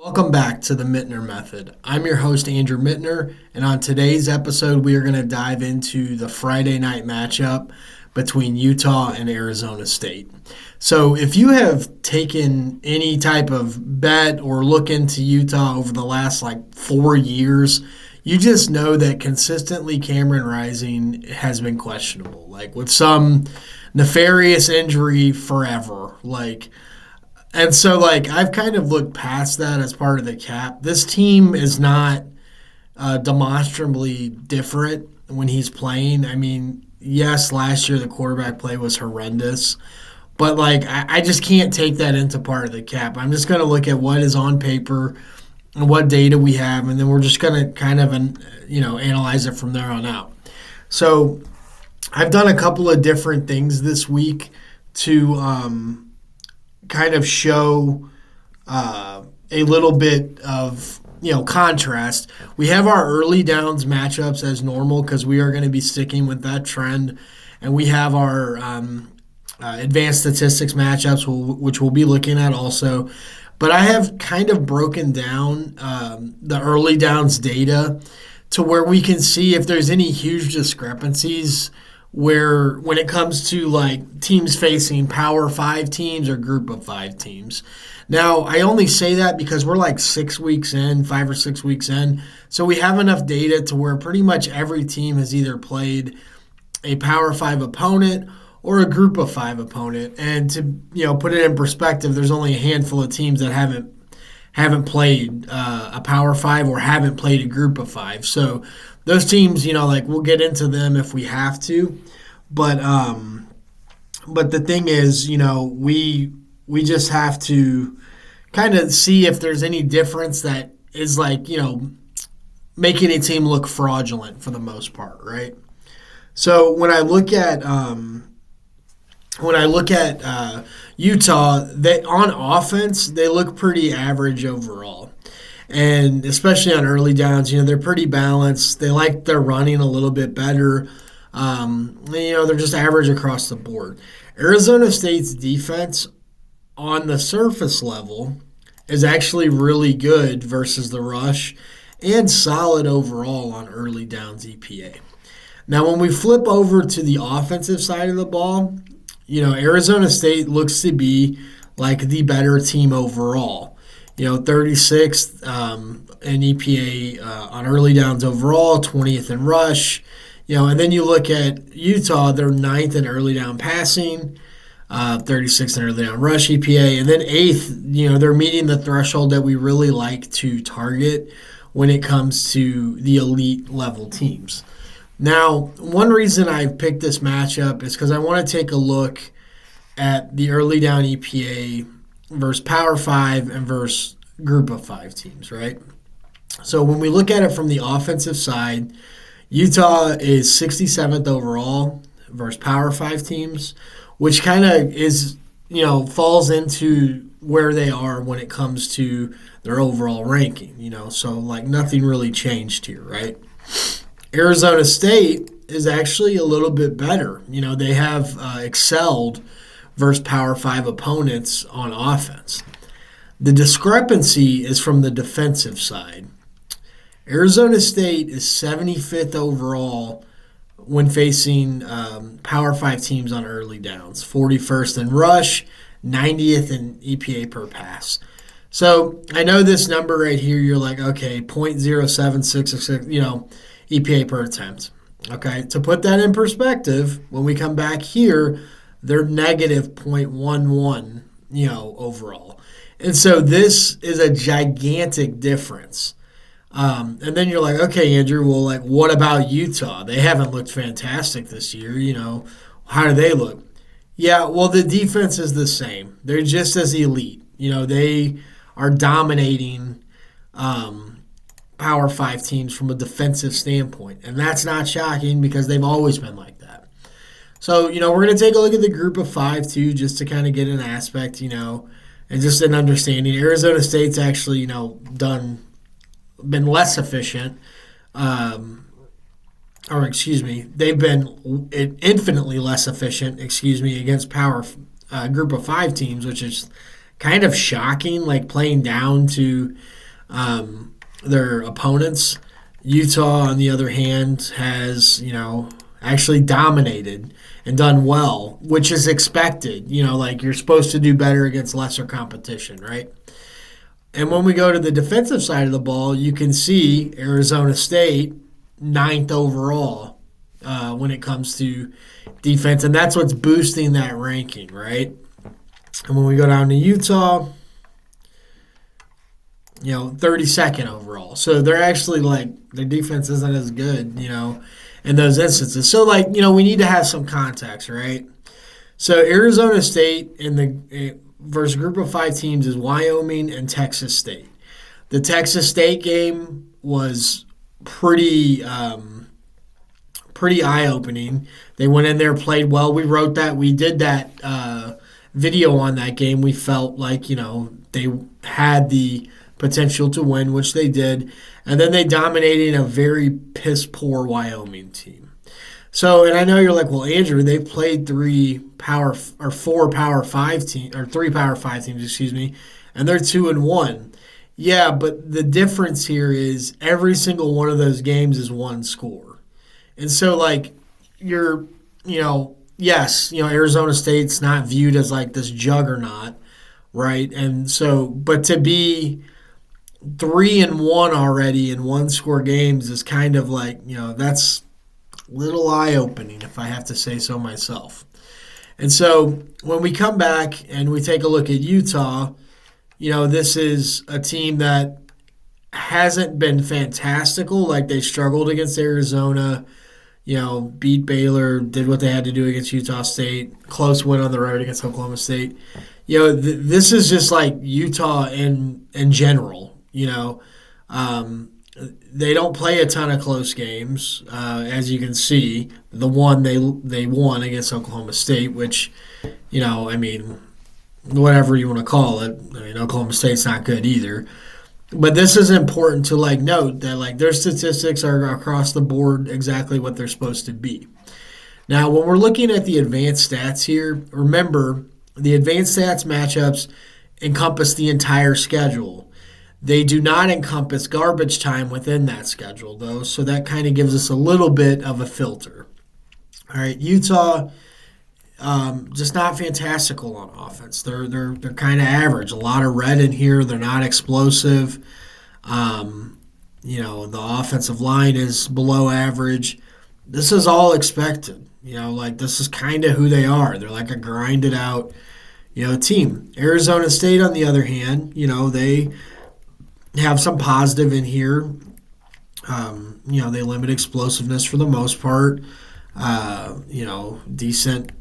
Welcome back to the Mintner Method. I'm your host, Andrew Mintner, and on today's episode, we are going to dive into the Friday night matchup between Utah and Arizona State. So, if you have taken any type of bet or look into Utah over the last 4 years, you just know that consistently Cameron Rising has been questionable, with some nefarious injury forever. And so, I've kind of looked past that as part of the cap. This team is not demonstrably different when he's playing. I mean, yes, last year the quarterback play was horrendous, but I just can't take that into part of the cap. I'm just going to look at what is on paper and what data we have, and then we're just going to kind of analyze it from there on out. So I've done a couple of different things this week to kind of show a little bit of contrast. We have our early downs matchups as normal because we are going to be sticking with that trend, and we have our advanced statistics matchups, which we'll be looking at also. But I have kind of broken down the early downs data to where we can see if there's any huge discrepancies where when it comes to teams facing Power 5 teams or Group of 5 teams. Now, I only say that because we're 6 weeks in, 5 or 6 weeks in, so we have enough data to where pretty much every team has either played a Power 5 opponent or a Group of 5 opponent. And to put it in perspective, there's only a handful of teams that haven't played a Power 5 or haven't played a Group of 5. So those teams, we'll get into them if we have to, but the thing is, we just have to kind of see if there's any difference that is making a team look fraudulent for the most part, right? So when I look at Utah, they on offense they look pretty average overall. And especially on early downs, they're pretty balanced. They like their running a little bit better. They're just average across the board. Arizona State's defense on the surface level is actually really good versus the rush and solid overall on early downs EPA. Now, when we flip over to the offensive side of the ball, Arizona State looks to be the better team overall. 36th in EPA on early downs overall, 20th in rush. And then you look at Utah, they're 9th in early down passing, 36th in early down rush EPA, and then 8th, they're meeting the threshold that we really like to target when it comes to the elite level teams. Now, one reason I picked this matchup is because I want to take a look at the early down EPA versus Power 5 and versus Group of 5 teams, right? So when we look at it from the offensive side, Utah is 67th overall versus Power 5 teams, which kind of is, falls into where they are when it comes to their overall ranking, so nothing really changed here, right? Arizona State is actually a little bit better. They have excelled versus Power 5 opponents on offense. The discrepancy is from the defensive side. Arizona State is 75th overall when facing Power 5 teams on early downs, 41st in rush, 90th in EPA per pass. So I know this number right here, you're like, okay, 0.0766, EPA per attempt. Okay, to put that in perspective, when we come back here, they're negative 0.11, overall. And so this is a gigantic difference. And then you're like, okay, Andrew, well, what about Utah? They haven't looked fantastic this year. How do they look? Yeah, well, the defense is the same. They're just as elite. They are dominating Power 5 teams from a defensive standpoint. And that's not shocking because they've always been like that. So, we're going to take a look at the Group of 5 too, just to kind of get an aspect, and just an understanding. Arizona State's actually, been less efficient. They've been infinitely less efficient, against Group of 5 teams, which is kind of shocking, like playing down to their opponents. Utah, on the other hand, has, actually dominated and done well, which is expected. Like you're supposed to do better against lesser competition, right? And when we go to the defensive side of the ball, you can see Arizona State ninth overall when it comes to defense, and that's what's boosting that ranking, right? And when we go down to Utah, 32nd overall. So they're actually like their defense isn't as good, in those instances. So we need to have some context, right? So Arizona State in the versus group of 5 teams is Wyoming and Texas State. The Texas State game was pretty eye-opening. They went in there, played well. We wrote that. We did that video on that game. We felt like, they had the potential to win, which they did. And then they dominated a very piss-poor Wyoming team. So, and I know you're like, well, Andrew, they played 3 Power 5 teams, and they're 2-1. Yeah, but the difference here is every single one of those games is one score. And so, yes, Arizona State's not viewed as like this juggernaut, right? And so, but to be 3-1 already in one score games is kind of like, that's a little eye-opening, if I have to say so myself. And so when we come back and we take a look at Utah, this is a team that hasn't been fantastical. Like they struggled against Arizona, beat Baylor, did what they had to do against Utah State, close win on the road against Oklahoma State. This is just like Utah in general. They don't play a ton of close games, as you can see. The one they won against Oklahoma State, which, whatever you want to call it. Oklahoma State's not good either. But this is important to note that their statistics are across the board exactly what they're supposed to be. Now, when we're looking at the advanced stats here, remember the advanced stats matchups encompass the entire schedule. They do not encompass garbage time within that schedule, though, so that kind of gives us a little bit of a filter. All right, Utah, just not fantastical on offense. They're kind of average. A lot of red in here. They're not explosive. The offensive line is below average. This is all expected. This is kind of who they are. They're like a grinded out, team. Arizona State, on the other hand, they have some positive in here. They limit explosiveness for the most part. Decent,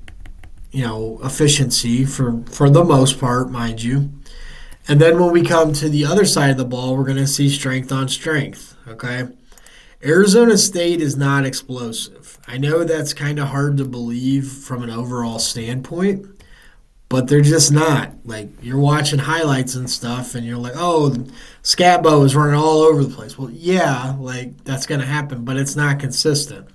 efficiency for the most part, mind you. And then when we come to the other side of the ball, we're going to see strength on strength, okay? Arizona State is not explosive. I know that's kind of hard to believe from an overall standpoint, but they're just not. You're watching highlights and stuff, and you're like, oh, Scatbo is running all over the place. Well, yeah, that's going to happen, but it's not consistent.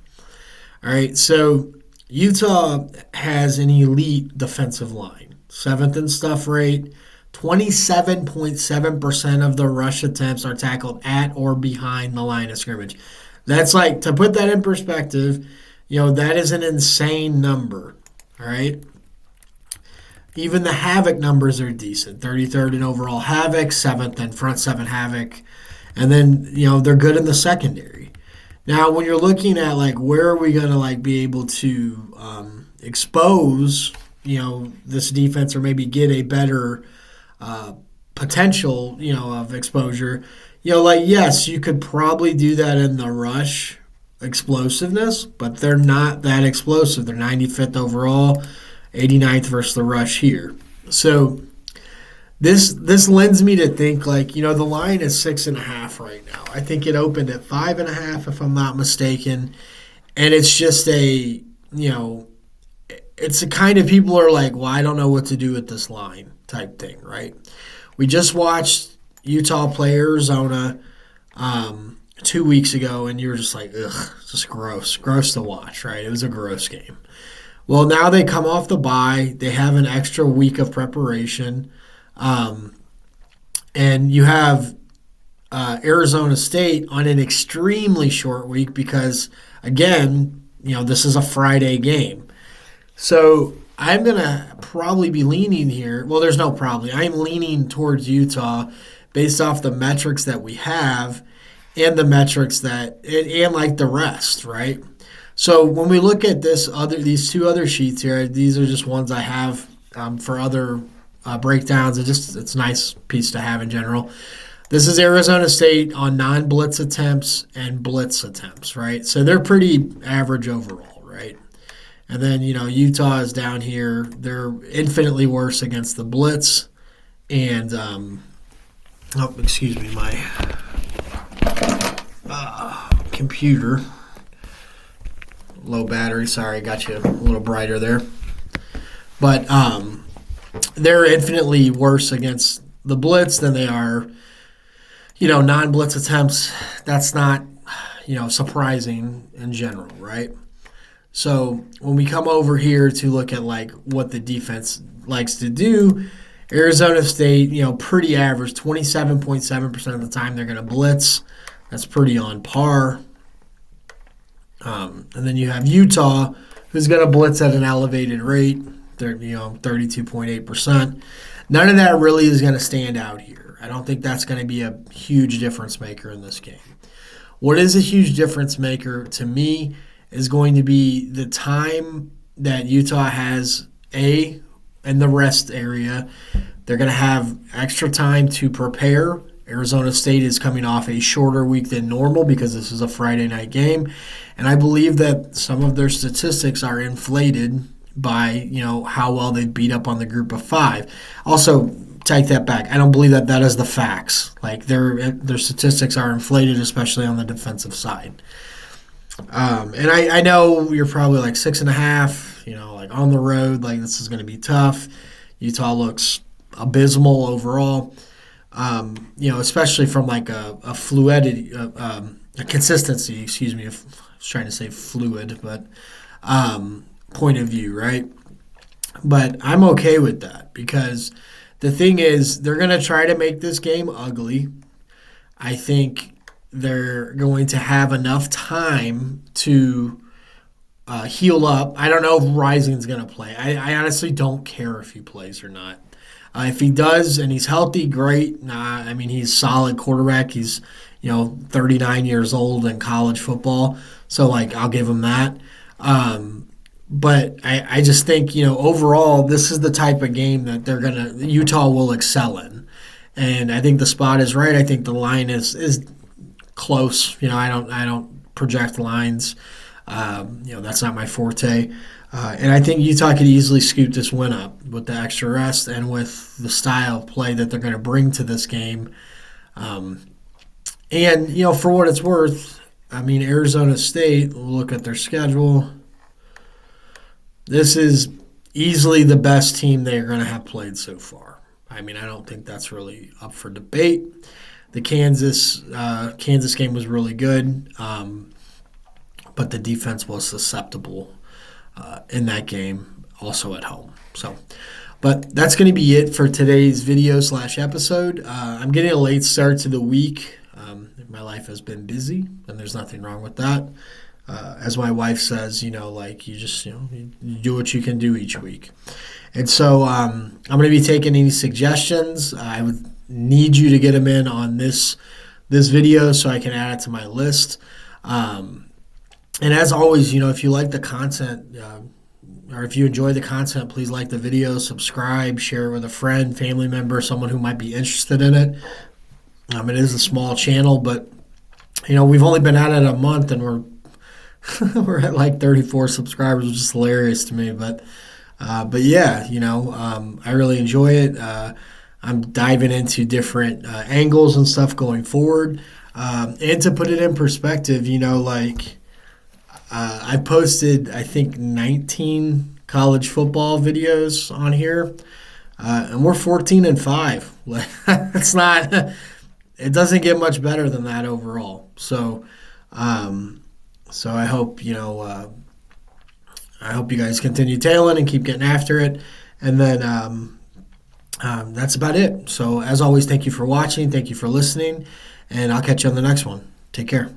All right, so Utah has an elite defensive line. 7th in stuff rate. 27.7% of the rush attempts are tackled at or behind the line of scrimmage. That's to put that in perspective, that is an insane number. All right. Even the havoc numbers are decent. 33rd in overall havoc, 7th in front 7 havoc. And then, they're good in the secondary. Now, when you're looking at where are we going to be able to expose, this defense or maybe get a better potential, of exposure, yes, you could probably do that in the rush explosiveness, but they're not that explosive. They're 95th overall, 89th versus the rush here. So this lends me to think the line is 6.5 right now. I think it opened at 5.5 if I'm not mistaken. And it's just it's the kind of people are well, I don't know what to do with this line type thing, right? We just watched Utah play Arizona 2 weeks ago, and you were just ugh, just gross to watch, right? It was a gross game. Well, now they come off the bye. They have an extra week of preparation. And you have Arizona State on an extremely short week because, again, this is a Friday game. So I'm going to probably be leaning here. Well, there's no probably. I'm leaning towards Utah based off the metrics that we have and the metrics and like the rest, right? So when we look at these two other sheets here, these are just ones I have for other breakdowns. It's a nice piece to have in general. This is Arizona State on non-blitz attempts and blitz attempts, right? So they're pretty average overall, right? And then, Utah is down here. They're infinitely worse against the blitz. And, excuse me, my computer. Low battery. Sorry, got you a little brighter there. But they're infinitely worse against the blitz than they are, non-blitz attempts. That's not, surprising in general, right? So when we come over here to look at like what the defense likes to do, Arizona State, pretty average, 27.7% of the time they're going to blitz. That's pretty on par. And then you have Utah, who's going to blitz at an elevated rate. They're 32.8%. None of that really is going to stand out here. I don't think that's going to be a huge difference maker in this game. What is a huge difference maker to me is going to be the time that Utah has in the rest area. They're going to have extra time to prepare. Arizona State is coming off a shorter week than normal because this is a Friday night game. And I believe that some of their statistics are inflated by, how well they beat up on the group of five. Also, take that back. I don't believe that is the facts. Like their statistics are inflated, especially on the defensive side. And I know you're probably like 6.5, like on the road, like this is going to be tough. Utah looks abysmal overall. Especially from like a fluidity, a consistency, excuse me. I was trying to say fluid, but point of view, right? But I'm okay with that because the thing is they're going to try to make this game ugly. I think they're going to have enough time to heal up. I don't know if Rising's going to play. I honestly don't care if he plays or not. If he does and he's healthy, great. He's a solid quarterback. He's, 39 years old in college football. So, I'll give him that. But I just think, overall, this is the type of game that Utah will excel in. And I think the spot is right. I think the line is close. I don't project lines. That's not my forte. And I think Utah could easily scoop this win up with the extra rest and with the style of play that they're going to bring to this game. And, for what it's worth, Arizona State, look at their schedule. This is easily the best team they're going to have played so far. I don't think that's really up for debate. The Kansas game was really good, but the defense was susceptible in that game, also at home. But that's going to be it for today's video / episode. I'm getting a late start to the week. My life has been busy, and there's nothing wrong with that. As my wife says, you just, you do what you can do each week. And so I'm going to be taking any suggestions. I would need you to get them in on this video so I can add it to my list. And as always, if you like the content or if you enjoy the content, please like the video, subscribe, share it with a friend, family member, someone who might be interested in it. It is a small channel, but, we've only been at it a month and we're at like 34 subscribers, which is hilarious to me. But yeah, I really enjoy it. I'm diving into different angles and stuff going forward. And to put it in perspective, I posted, I think, 19 college football videos on here, and we're 14-5. It's not. It doesn't get much better than that overall. So I hope I hope you guys continue tailing and keep getting after it. And then That's about it. So, as always, thank you for watching. Thank you for listening. And I'll catch you on the next one. Take care.